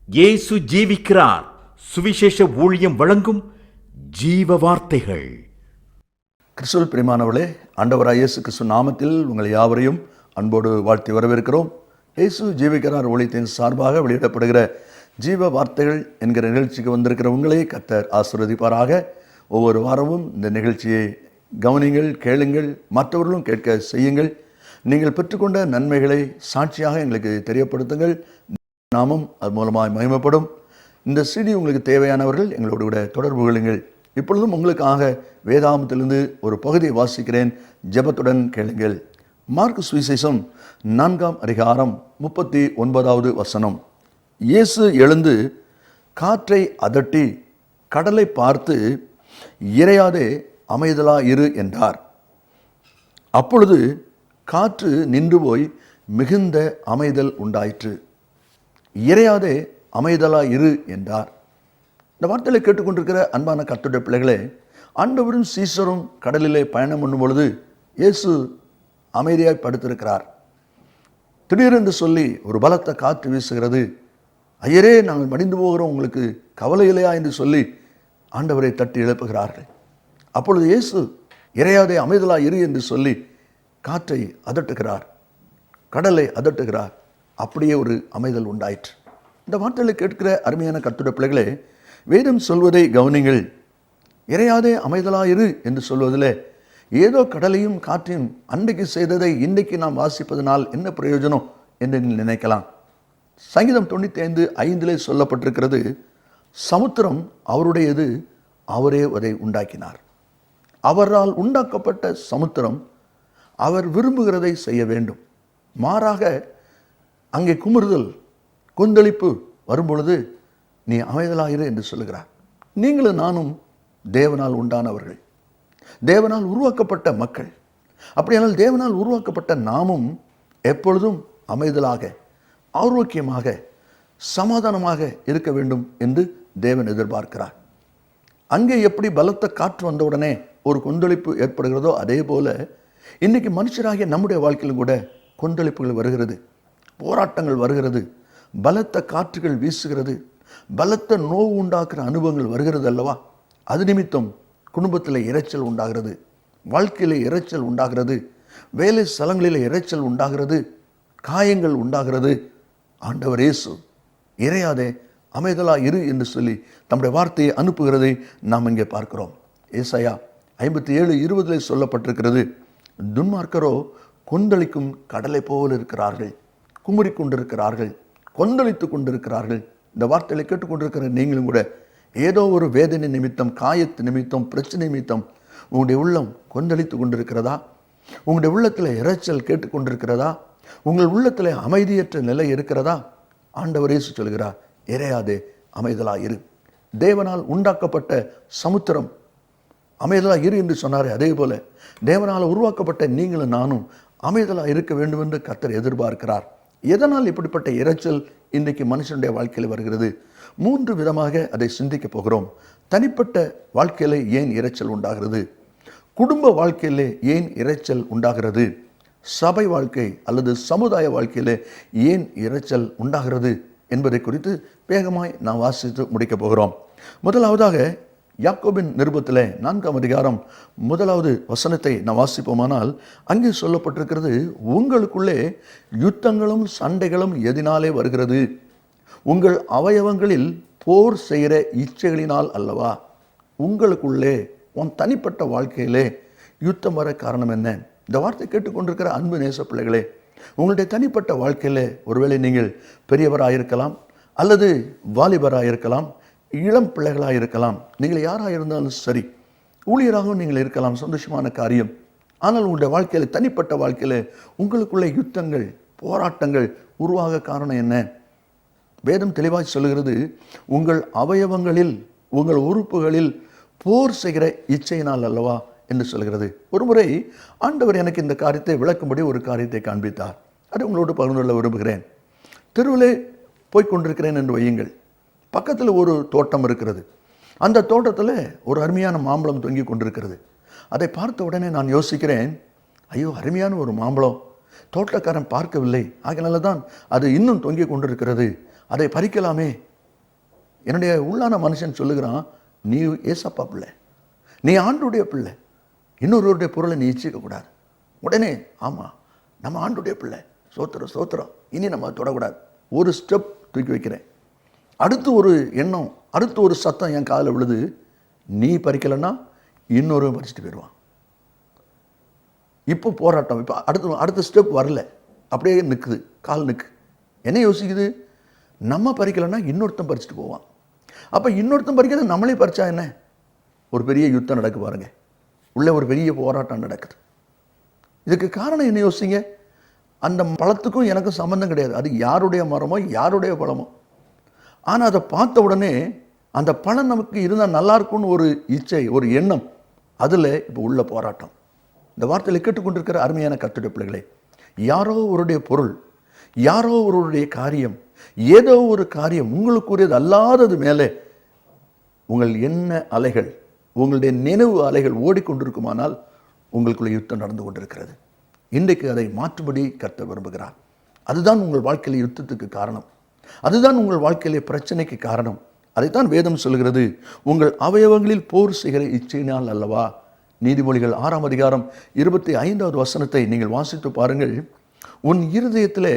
இயேசு ஜீவிக்கிறார். சுவிசேஷ ஊழியம் வழங்கும் ஜீவ வார்த்தைகள். கிறிஸ்துவில் பிரியமானவர்களே, ஆண்டவராய் இயேசு கிறிஸ்து நாமத்தில் உங்கள் யாவரையும் அன்போடு வாழ்த்தி வரவேற்கிறோம். இயேசு ஜீவிக்கிறார் ஊழியத்தின் சார்பாக வெளியிடப்படுகிற ஜீவ வார்த்தைகள் என்கிற நிகழ்ச்சிக்கு வந்திருக்கிற உங்களை கர்த்தர் ஆசீர்வதிப்பாராக. ஒவ்வொரு வாரமும் இந்த நிகழ்ச்சியை கவனிங்கள், கேளுங்கள், மற்றவர்களும் கேட்க செய்யுங்கள். நீங்கள் பெற்றுக்கொண்ட நன்மைகளை சாட்சியாக எங்களுக்கு தெரியப்படுத்துங்கள். நாமும் அது மூலமாக மகிமைப்படும். இந்த சிடி உங்களுக்கு தேவையானவர்கள் எங்களோடு கூட தொடர்பு கொள்ளுங்கள். இப்பொழுதும் உங்களுக்காக வேதாகமத்திலிருந்து ஒரு பகுதியை வாசிக்கிறேன். ஜெபத்துடன் கேளுங்கள். மார்க்கு சுவிசேஷம் 4ஆம் அதிகாரம் 39வது வசனம். இயேசு எழுந்து காற்றை அதட்டி கடலை பார்த்து, இறையாதே அமைதலா இரு என்றார். அப்பொழுது காற்று நின்று போய் மிகுந்த அமைதல் உண்டாயிற்று. இறையாதே அமைதலா இரு என்றார். இந்த வார்த்தையை கேட்டுக்கொண்டிருக்கிற அன்பான கர்த்தருடைய பிள்ளைகளே, ஆண்டவரும் சீசரும் கடலிலே பயணம் பண்ணும் பொழுது இயேசு அமைதியாய் படுத்திருக்கிறார். திடீரென்று சொல்லி ஒரு பலத்த காற்று வீசுகிறது. ஐயரே, நாங்கள் மடிந்து போகிறோம், உங்களுக்கு கவலை இல்லையா என்று சொல்லி ஆண்டவரை தட்டி எழுப்புகிறார்கள். அப்பொழுது இயேசு இறையாதே அமைதலா இரு என்று சொல்லி காற்றை அதட்டுகிறார், கடலை அதட்டுகிறார். அப்படியே ஒரு அமைதல் உண்டாயிற்று. இந்த வார்த்தைகளை கேட்கிற அருமையான கர்த்தருடைய பிள்ளைகளே, வேதம் சொல்வதை கவனிங்கள். இறையாதே அமைதலா இரு என்று சொல்வதில் ஏதோ கடலையும் காற்றையும் அன்றைக்கு செய்ததை இன்றைக்கு நாம் வாசிப்பதனால் என்ன பிரயோஜனம் என்று நினைக்கலாம். சங்கீதம் 95:5 சொல்லப்பட்டிருக்கிறது, சமுத்திரம் அவருடையது, அவரே அதை உண்டாக்கினார். அவரால் உண்டாக்கப்பட்ட சமுத்திரம் அவர் விரும்புகிறதை செய்ய வேண்டும். மாறாக அங்கே குமுறுதல், கொந்தளிப்பு வரும்பொழுது நீ அமைதலாயிரு என்று சொல்லுகிறார். நீங்களும் நானும் தேவனால் உண்டானவர்கள், தேவனால் உருவாக்கப்பட்ட மக்கள். அப்படியானால் தேவனால் உருவாக்கப்பட்ட நாமும் எப்பொழுதும் அமைதலாக, ஆரோக்கியமாக, சமாதானமாக இருக்க வேண்டும் என்று தேவன் எதிர்பார்க்கிறார். அங்கே எப்படி பலத்த காற்று வந்தவுடனே ஒரு கொந்தளிப்பு ஏற்படுகிறதோ அதே போல இன்னைக்கு மனுஷராகிய நம்முடைய வாழ்க்கையிலும் கூட கொந்தளிப்புகள் வருகிறது, போராட்டங்கள் வருகிறது, பலத்த காற்றுகள் வீசுகிறது, பலத்த நோவு உண்டாக்குற அனுபவங்கள் வருகிறது அல்லவா? அது நிமித்தம் குடும்பத்தில் இரைச்சல் உண்டாகிறது, வாழ்க்கையில் இரைச்சல் உண்டாகிறது, வேலை ஸ்தலங்களில் இரைச்சல் உண்டாகிறது, காயங்கள் உண்டாகிறது. ஆண்டவர் இயேசு இறையாதே அமைதலா இரு என்று சொல்லி தம்முடைய வார்த்தையை அனுப்புகிறதை நாம் இங்கே பார்க்கிறோம். ஏசாயா 57:20 சொல்லப்பட்டிருக்கிறது, துன்மார்க்கரோ கொந்தளிக்கும் கடலை போல் இருக்கிறார்கள், குமுறி கொண்டிருக்கிறார்கள், கொந்தளித்து கொண்டிருக்கிறார்கள். இந்த வார்த்தைகளை கேட்டுக்கொண்டிருக்கிற நீங்களும் கூட ஏதோ ஒரு வேதனை நிமித்தம், காயத்து நிமித்தம், பிரச்சனை நிமித்தம் உங்களுடைய உள்ளம் கொந்தளித்து கொண்டிருக்கிறதா? உங்களுடைய உள்ளத்தில் இரைச்சல் கேட்டுக்கொண்டிருக்கிறதா? உங்கள் உள்ளத்தில் அமைதியற்ற நிலை இருக்கிறதா? ஆண்டவர் இயேசு சொல்கிறார், இறையாதே அமைதலா இரு. தேவனால் உண்டாக்கப்பட்ட சமுத்திரம் அமைதலா இரு என்று சொன்னாரே, அதே போல தேவனால் உருவாக்கப்பட்ட நீங்களும் நானும் அமைதலா இருக்க வேண்டும் என்று கர்த்தர் எதிர்பார்க்கிறார். எதனால் இப்படிப்பட்ட இரைச்சல் இன்றைக்கு மனுஷனுடைய வாழ்க்கையில் வருகிறது? 3 விதமாக அதை சிந்திக்க போகிறோம். தனிப்பட்ட வாழ்க்கையிலே ஏன் இரைச்சல் உண்டாகிறது? குடும்ப வாழ்க்கையிலே ஏன் இரைச்சல் உண்டாகிறது? சபை வாழ்க்கை அல்லது சமுதாய வாழ்க்கையிலே ஏன் இரைச்சல் உண்டாகிறது என்பதை குறித்து வேகமாய் நாம் வாசித்து முடிக்க போகிறோம். முதலாவதாக யாக்கோபின் நிருபத்தில் 4ஆம் அதிகாரம் 1வது வசனத்தை நாம் வாசிப்போமானால் அங்கே சொல்லப்பட்டிருக்கிறது, உங்களுக்குள்ளே யுத்தங்களும் சண்டைகளும் எதினாலே வருகிறது? உங்கள் அவயவங்களில் போர் செய்கிற இச்சைகளினால் அல்லவா? உங்களுக்குள்ளே, உன் தனிப்பட்ட வாழ்க்கையிலே யுத்தம் வர காரணம் என்ன? இந்த வார்த்தை கேட்டுக்கொண்டிருக்கிற அன்பு நேச பிள்ளைகளே, உங்களுடைய தனிப்பட்ட வாழ்க்கையில் ஒருவேளை நீங்கள் பெரியவராயிருக்கலாம், அல்லது வாலிபராயிருக்கலாம், இளம் பிள்ளைகளாக இருக்கலாம், நீங்கள் யாராக இருந்தாலும் சரி, ஊழியராகவும் நீங்கள் இருக்கலாம், சந்தோஷமான காரியம். ஆனால் உங்களுடைய வாழ்க்கையில், தனிப்பட்ட வாழ்க்கையில் உங்களுக்குள்ளே யுத்தங்கள், போராட்டங்கள் உருவாக காரணம் என்ன? வேதம் தெளிவாக சொல்லுகிறது, உங்கள் அவயவங்களில், உங்கள் உறுப்புகளில் போர் செய்கிற இச்சையினால் அல்லவா என்று சொல்கிறது. ஒரு முறை ஆண்டவர் எனக்கு இந்த காரியத்தை விளக்கும்படி ஒரு காரியத்தை காண்பித்தார். அதை உங்களோடு பகிர்ந்து கொள்ள விரும்புகிறேன். தெருவிலே போய்கொண்டிருக்கிறேன் என்று வையுங்கள். பக்கத்தில் ஒரு தோட்டம் இருக்கிறது. அந்த தோட்டத்தில் ஒரு அருமையான மாம்பழம் தொங்கி கொண்டிருக்கிறது. அதை பார்த்த உடனே நான் யோசிக்கிறேன், ஐயோ, அருமையான ஒரு மாம்பழம், தோட்டக்காரன் பார்க்கவில்லை, ஆகையினால தான் அது இன்னும் தொங்கிக் கொண்டிருக்கிறது, அதை பறிக்கலாமே என்னுடைய உள்ளான மனுஷன் சொல்லுகிறான், நீ ஏசப்பா பிள்ளை, நீ ஆண்டுடைய பிள்ளை, இன்னொருவருடைய பொருளை நீ இச்சிக்கக்கூடாது. உடனே ஆமாம், நம்ம ஆண்டுடைய பிள்ளை, சோத்திரம் சோத்திரம், இனி நம்ம தொடக்கூடாது. ஒரு ஸ்டெப் தூக்கி வைக்கிறேன். அடுத்து ஒரு எண்ணம், அடுத்து ஒரு சத்தம் என் காதில் விழுது, நீ பறிக்கலைன்னா இன்னொரு பறிச்சுட்டு போயிடுவான். இப்போ போராட்டம், இப்போ அடுத்த ஸ்டெப் வரல, அப்படியே நிற்குது, கால் நிற்கு. என்ன யோசிக்குது? நம்ம பறிக்கலைன்னா இன்னொருத்தன் பறிச்சுட்டு போவான். அப்போ இன்னொருத்தன் பறிக்கிறத நம்மளே பறிச்சா என்ன? ஒரு பெரிய யுத்தம் நடக்கு பாருங்க, உள்ளே ஒரு பெரிய போராட்டம் நடக்குது. இதுக்கு காரணம் என்ன யோசிங்க? அந்த பழத்துக்கும் எனக்கும் சம்மந்தம் கிடையாது. அது யாருடைய மரமோ யாருடைய பழமோ. ஆனால் அதை பார்த்த உடனே அந்த பழம் நமக்கு இருந்தால் நல்லா இருக்கும்னு ஒரு இச்சை, ஒரு எண்ணம், அதில் இப்போ உள்ள போராட்டம். இந்த வார்த்தையில் கேட்டுக்கொண்டிருக்கிற அருமையான கர்த்தருடைய பிள்ளைகளே, யாரோ ஒருடைய பொருள், யாரோ ஒருவருடைய காரியம், ஏதோ ஒரு காரியம் உங்களுக்குரியது அல்லாதது மேலே உங்கள் எண்ண அலைகள், உங்களுடைய நினைவு அலைகள் ஓடிக்கொண்டிருக்குமானால் உங்களுக்குள்ள யுத்தம் நடந்து கொண்டிருக்கிறது. இன்றைக்கு அதை மாற்றும்படி கர்த்தர் விரும்புகிறார். அதுதான் உங்கள் வாழ்க்கையிலே யுத்தத்துக்கு காரணம், அதுதான் உங்கள் வாழ்க்கையிலே பிரச்சனைக்கு காரணம். அதைத்தான் வேதம் சொல்கிறது, உங்கள் அவயவங்களில் போர் செய்கிற இச்சையினால் அல்லவா. நீதிமொழிகள் 6ஆம் அதிகாரம் 25வது வசனத்தை நீங்கள் வாசித்து பாருங்கள். உன் இருதயத்திலே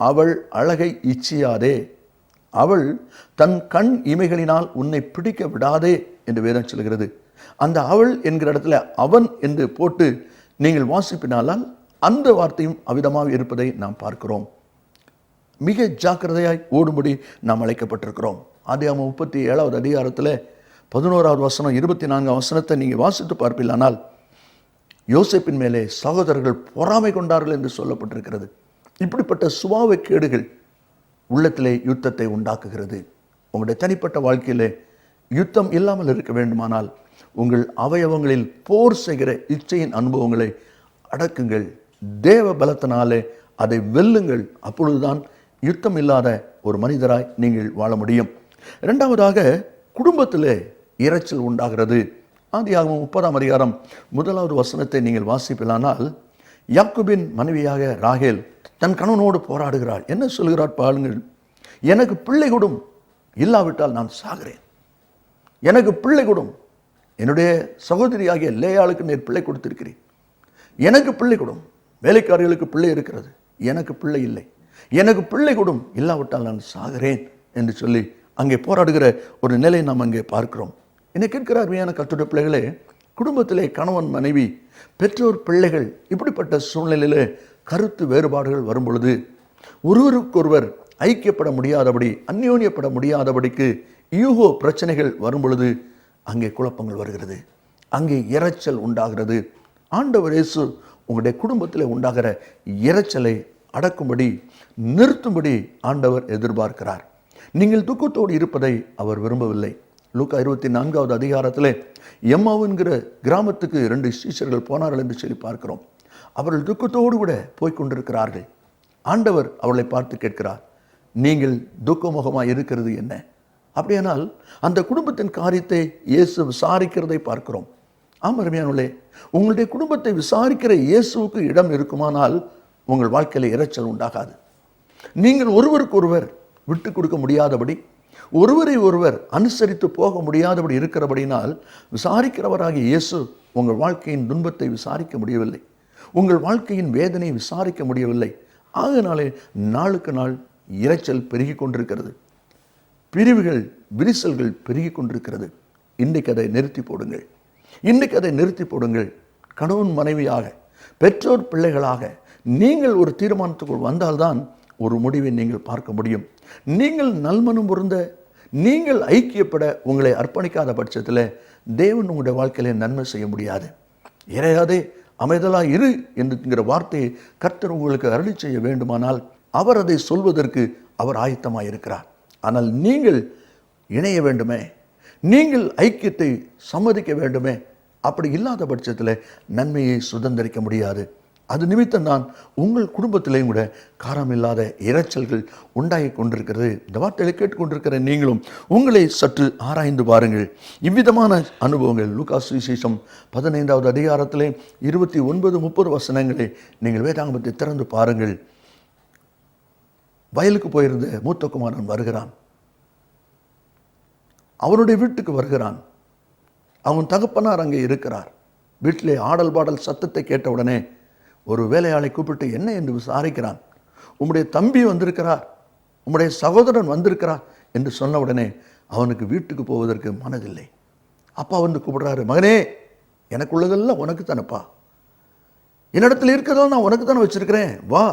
அவள் அழகை இச்சியாதே, அவள் தன் கண் இமைகளினால் உன்னை பிடிக்க விடாதே என்று வேதம் சொல்கிறது. அந்த அவள் என்கிற இடத்துல அவன் என்று போட்டு நீங்கள் வாசிப்பினாலால் அந்த வார்த்தையும் அவிதமாக இருப்பதை நாம் பார்க்கிறோம். மிக ஜாக்கிரதையாய் ஓடும்படி நாம் அழைக்கப்பட்டிருக்கிறோம். ஆதியாகமம் 37வது அதிகாரத்தில் 11வது வசனம் 24ஆம் வசனத்தை நீங்கள் வாசித்து பார்ப்பீர்களானால், யோசேப்பின் மேலே சகோதரர்கள் பொறாமை கொண்டார்கள் என்று சொல்லப்பட்டிருக்கிறது. இப்படிப்பட்ட சுபாவ கேடுகள் உள்ளத்திலே யுத்தத்தை உண்டாக்குகிறது. உங்களுடைய தனிப்பட்ட வாழ்க்கையிலே யுத்தம் இல்லாமல் இருக்க வேண்டுமானால் உங்கள் அவயவங்களில் போர் செய்கிற இச்சையின் அனுபவங்களை அடக்குங்கள். தேவ பலத்தினாலே அதை வெல்லுங்கள். அப்பொழுதுதான் யுத்தம் இல்லாத ஒரு மனிதராய் நீங்கள் வாழ முடியும். இரண்டாவதாக, குடும்பத்திலே இரைச்சல் உண்டாகிறது. ஆதியாகமம் 30ஆம் அதிகாரம் 1வது வசனத்தை நீங்கள் வாசிப்பிலானால், யாக்கோபின் மனைவியாக ராகேல் தன் கணவனோடு போராடுகிறாள். என்ன சொல்கிறார் பாருங்கள், எனக்கு பிள்ளை கொடும், இல்லாவிட்டால் நான் சாகிறேன். எனக்கு பிள்ளை கொடும், என்னுடைய சகோதரியாகிய லேயாளுக்கு நேர் பிள்ளை கொடுத்திருக்கிறேன். எனக்கு பிள்ளை கொடும், வேலைக்காரிகளுக்கு பிள்ளை இருக்கிறது, எனக்கு பிள்ளை இல்லை. எனக்கு பிள்ளை கொடும், இல்லாவிட்டால் நான் சாகிறேன் என்று சொல்லி அங்கே போராடுகிற ஒரு நிலை நாம் அங்கே பார்க்கிறோம். என்னை கேட்கிற அருமையான கர்த்தருடைய பிள்ளைகளே, குடும்பத்திலே கணவன் மனைவி பெற்றோர் பிள்ளைகள் இப்படிப்பட்ட சூழ்நிலையிலே கருத்து வேறுபாடுகள் வரும் பொழுது, ஒருவருக்கொருவர் ஐக்கியப்பட முடியாதபடி, அந்யோன்யப்பட முடியாதபடிக்கு யூகோ பிரச்சனைகள் வரும் பொழுது அங்கே குழப்பங்கள் வருகிறது, அங்கே இரைச்சல் உண்டாகிறது. ஆண்டவர் இயேசு உங்களுடைய குடும்பத்தில் உண்டாகிற இரைச்சலை அடக்கும்படி, நிறுத்தும்படி ஆண்டவர் எதிர்பார்க்கிறார். நீங்கள் துக்கத்தோடு இருப்பதை அவர் விரும்பவில்லை. லூக்கா 24வது அதிகாரத்தில் எம்மாவுங்கிற கிராமத்துக்கு 2 சீஷர்கள் போனார்கள் என்று சொல்லி பார்க்கிறோம். அவர்கள் துக்கத்தோடு கூட போய்கொண்டிருக்கிறார்கள். ஆண்டவர் அவர்களை பார்த்து கேட்கிறார், நீங்கள் துக்கமுகமாக இருக்கிறது என்ன? அப்படியானால் அந்த குடும்பத்தின் காரியத்தை இயேசு விசாரிக்கிறதை பார்க்கிறோம். அருமையானவர்களே, உங்களுடைய குடும்பத்தை விசாரிக்கிற இயேசுவுக்கு இடம் இருக்குமானால் உங்கள் வாழ்க்கையில் இரைச்சல் உண்டாகாது. நீங்கள் ஒருவருக்கு ஒருவர் விட்டு கொடுக்க முடியாதபடி, ஒருவரை ஒருவர் அனுசரித்து போக முடியாதபடி இருக்கிறபடினால் விசாரிக்கிறவராகிய இயேசு உங்கள் வாழ்க்கையின் துன்பத்தை விசாரிக்க முடியவில்லை, உங்கள் வாழ்க்கையின் வேதனை விசாரிக்க முடியவில்லை. ஆகையினாலே நாளுக்கு நாள் இரைச்சல் பெருகி கொண்டிருக்கிறது, பிரிவுகள் விரிசல்கள் பெருகி கொண்டிருக்கிறது. இன்றைக்கு அதை நிறுத்தி போடுங்கள், இன்றைக்கு அதை நிறுத்தி போடுங்கள். கணவன் மனைவியாக, பெற்றோர் பிள்ளைகளாக நீங்கள் ஒரு தீர்மானத்துக்குள் வந்தால்தான் ஒரு முடிவை நீங்கள் பார்க்க முடியும். நீங்கள் நல்மனம் பொருந்த, நீங்கள் ஐக்கியப்பட உங்களை அர்ப்பணிக்காத பட்சத்தில் தேவன் உங்களுடைய வாழ்க்கையிலே நன்மை செய்ய முடியாது. இறையாதே அமைதலாக இரு என்கிற வார்த்தையை கர்த்தர் உங்களுக்கு அருளி செய்ய வேண்டுமானால் அவர் அதை சொல்வதற்கு அவர் ஆயத்தமாக இருக்கிறார். ஆனால் நீங்கள் இணைய வேண்டுமே, நீங்கள் ஐக்கியத்தை சம்மதிக்க வேண்டுமே. அப்படி இல்லாத பட்சத்தில் நன்மையை சுதந்திரிக்க முடியாது. அது நிமித்தம் தான் உங்கள் குடும்பத்திலேயும் கூட காரமில்லாத இரைச்சல்கள் உண்டாகி கொண்டிருக்கிறது. இந்த வார்த்தையை கேட்டுக்கொண்டிருக்கிற நீங்களும் உங்களை சற்று ஆராய்ந்து பாருங்கள். இவ்விதமான அனுபவங்கள் லூக்கா சுவிசேஷம் 15வது அதிகாரத்திலே 29-30 வசனங்களை நீங்கள் வேதாகமத்தை திறந்து பாருங்கள். வயலுக்கு போயிருந்த மூத்த குமாரன் வருகிறான். அவனுடைய வீட்டுக்கு வருகிறான். அவன் தகப்பனார் அங்கே இருக்கிறார். வீட்டிலே ஆடல் பாடல் சத்தத்தை கேட்டவுடனே ஒரு வேலையாளை கூப்பிட்டு என்ன என்று விசாரிக்கிறான். உம்முடைய தம்பி வந்திருக்கிறார், உம்முடைய சகோதரன் வந்திருக்கிறார் என்று சொன்ன உடனே அவனுக்கு வீட்டுக்கு போவதற்கு மனதில்லை. அப்பா வந்து கூப்பிடுறாரு, மகனே, எனக்கு உள்ளதெல்லாம் உனக்கு தானப்பா, என்னிடத்தில் இருக்கிறதோ நான் உனக்கு தானே வச்சிருக்கிறேன், வா,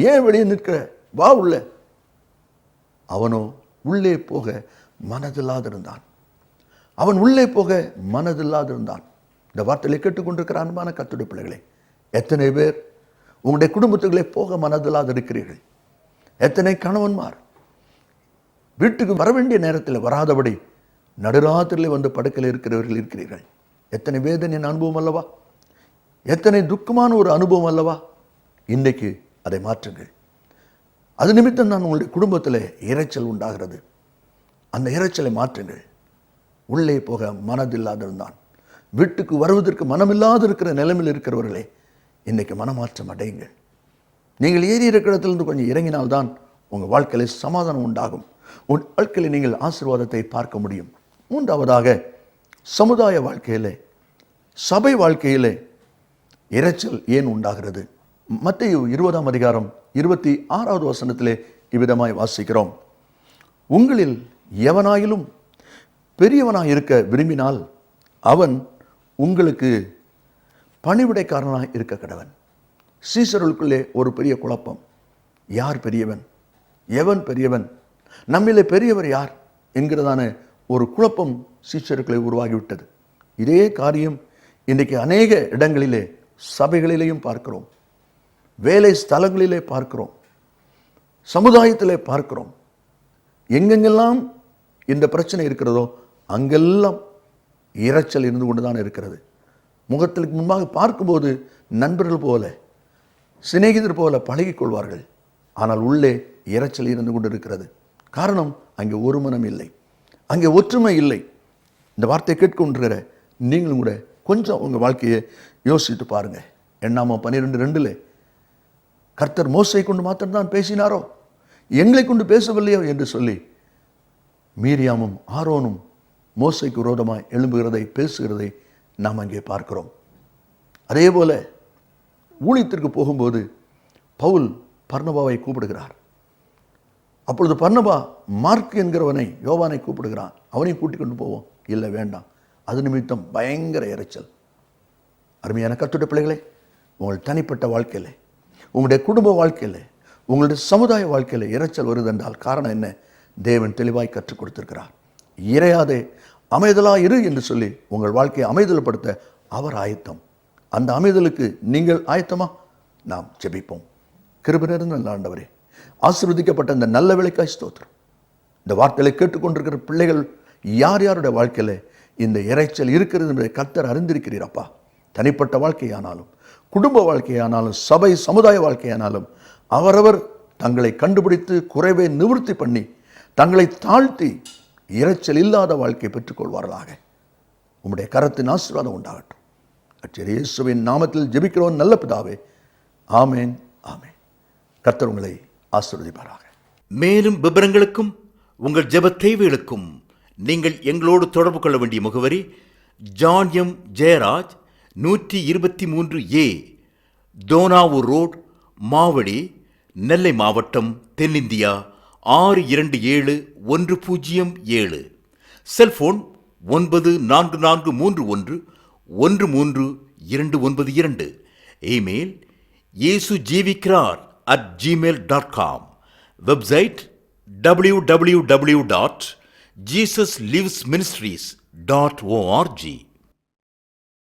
ஏன் வெளியே நிற்கிற, வா உள்ள. அவனோ உள்ளே போக மனதில்லாதிருந்தான். அவன் உள்ளே போக மனதில்லாதிருந்தான். இந்த வார்த்தையை கேட்டுக்கொண்டிருக்கிற அன்பான கர்த்தருடைய பிள்ளைகளே, எத்தனை பேர் உங்களுடைய குடும்பத்துக்குள்ளே போக மனதில்லாது இருக்கிறீர்கள்? எத்தனை கணவன்மார் வீட்டுக்கு வர வேண்டிய நேரத்தில் வராதபடி நடுராத்திரிலே வந்து படுக்கையில் இருக்கிறவர்கள் இருக்கிறீர்கள். எத்தனை வேதனையின் அனுபவம் அல்லவா, எத்தனை துக்கமான ஒரு அனுபவம் அல்லவா. இன்றைக்கு அதை மாற்றுங்கள். அது நிமித்தம் தான் உங்களுடைய குடும்பத்தில் இரைச்சல் உண்டாகிறது. அந்த இரைச்சலை மாற்றுங்கள். உள்ளே போக மனதில்லாதிருந்தான். வீட்டுக்கு வருவதற்கு மனமில்லாது இருக்கிற நிலைமையில் இருக்கிறவர்களே, இன்றைக்கு மனமாற்றம் அடையுங்கள். நீங்கள் ஏறி இருக்கிற இடத்திலிருந்து கொஞ்சம் இறங்கினால்தான் உங்கள் வாழ்க்கையில் சமாதானம் உண்டாகும். உன் வாழ்க்கையில் நீங்கள் ஆசீர்வாதத்தை பார்க்க முடியும். மூன்றாவதாக, சமுதாய வாழ்க்கையிலே, சபை வாழ்க்கையிலே இரைச்சல் ஏன் உண்டாகிறது? மத்தேயு 20ஆம் அதிகாரம் 26வது வசனத்திலே இவ்விதமாய் வாசிக்கிறோம். உங்களில் எவனாயிலும் பெரியவனாய் இருக்க விரும்பினால் அவன் உங்களுக்கு பணிவிடைக்காரனாய் இருக்க கடவன். சீசர்களுக்குள்ளே ஒரு பெரிய குழப்பம். யார் பெரியவன், எவன் பெரியவன், நம்மிலே பெரியவர் யார் என்கிறதான ஒரு குழப்பம் சீஷர்களை உருவாகிவிட்டது. இதே காரியம் இன்றைக்கு அநேக இடங்களிலே, சபைகளிலேயும் பார்க்கிறோம், வேலை ஸ்தலங்களிலே பார்க்கிறோம், சமுதாயத்திலே பார்க்கிறோம். எங்கெங்கெல்லாம் இந்த பிரச்சனை இருக்கிறதோ அங்கெல்லாம் இரைச்சல் இருந்து கொண்டு தான் இருக்கிறது. முகத்திற்கு முன்பாக பார்க்கும்போது நண்பர்கள் போல, சிநேகிதர் போல பழகிக் கொள்வார்கள். ஆனால் உள்ளே இரைச்சல் இருந்து கொண்டு இருக்கிறது. காரணம், அங்கே ஒரு மனம் இல்லை, அங்கே ஒற்றுமை இல்லை. இந்த வார்த்தையை கேட்கின்ற நீங்களும் கூட கொஞ்சம் உங்கள் வாழ்க்கையை யோசித்து பாருங்கள். எண்ணாமம் 12:2 கர்த்தர் மோசை கொண்டு மாத்திரம்தான் பேசினாரோ, எங்களை கொண்டு பேசவில்லையோ என்று சொல்லி மீரியாமும் ஆரோனும் மோசைக்கு விரோதமாக எழும்புகிறதை, பேசுகிறதை நாம் அங்கே பார்க்கிறோம். அதே போல ஊழியத்திற்கு போகும்போது பவுல் பர்னபாவை கூப்பிடுகிறார். அப்பொழுது பர்னபா மார்க் என்கிறவனை, யோவானை கூப்பிடுகிறான். அவனையும் கூட்டிக் கொண்டு போவோம். இல்லை, வேண்டாம். அது நிமித்தம் பயங்கர இரைச்சல். அருமையான கர்த்தருடைய பிள்ளைகளே, உங்கள் தனிப்பட்ட வாழ்க்கையில், உங்களுடைய குடும்ப வாழ்க்கையில், உங்களுடைய சமுதாய வாழ்க்கையில் இரைச்சல் வருது என்றால் காரணம் என்ன? தேவன் தெளிவாய் கற்றுக் கொடுத்திருக்கிறார். இறையாதே, அமைதலாக இரு என்று சொல்லி உங்கள் வாழ்க்கையை அமைதல்படுத்த அவர் ஆயத்தம். அந்த அமைதலுக்கு நீங்கள் ஆயத்தமா? நாம் ஜெபிப்போம். கிருபை நிறைந்த நல்ல ஆண்டவரே, ஆசீர்வதிக்கப்பட்ட இந்த நல்ல வேளைக்காய் ஸ்தோத்திரம். இந்த வார்த்தைகளை கேட்டுக்கொண்டிருக்கிற பிள்ளைகள் யார் யாருடைய வாழ்க்கையில் இந்த இரைச்சல் இருக்கிறது என்பதை கர்த்தர் அறிந்திருக்கிறீரப்பா. தனிப்பட்ட வாழ்க்கையானாலும், குடும்ப வாழ்க்கையானாலும், சபை சமுதாய வாழ்க்கையானாலும் அவரவர் தங்களை கண்டுபிடித்து குறைவை நிவர்த்தி பண்ணி தங்களை தாழ்த்தி இரைச்சல் இல்லாத வாழ்க்கையை பெற்றுக்கொள்வார்களாக. உம்முடைய கரத்தின் ஆசீர்வாதம் உண்டாகட்டும். இயேசுவின் நாமத்தில் ஜெபிக்கிறோம் நல்ல பிதாவே, ஆமேன், ஆமேன். கர்த்தர் உங்களை ஆசீர்வதிப்பாராக. மேலும் விவரங்களுக்கும் உங்கள் ஜெப தேவைகளுக்கும் நீங்கள் எங்களோடு தொடர்பு கொள்ள வேண்டிய முகவரி: John M Jayaraj, 123A Dohnavur road, Mavadi, Nellai மாவட்டம், தென்னிந்தியா 627107. Cellphone 9443113292. Email yesujivikarar@gmail.com. Website www.jesuslivesministries.org.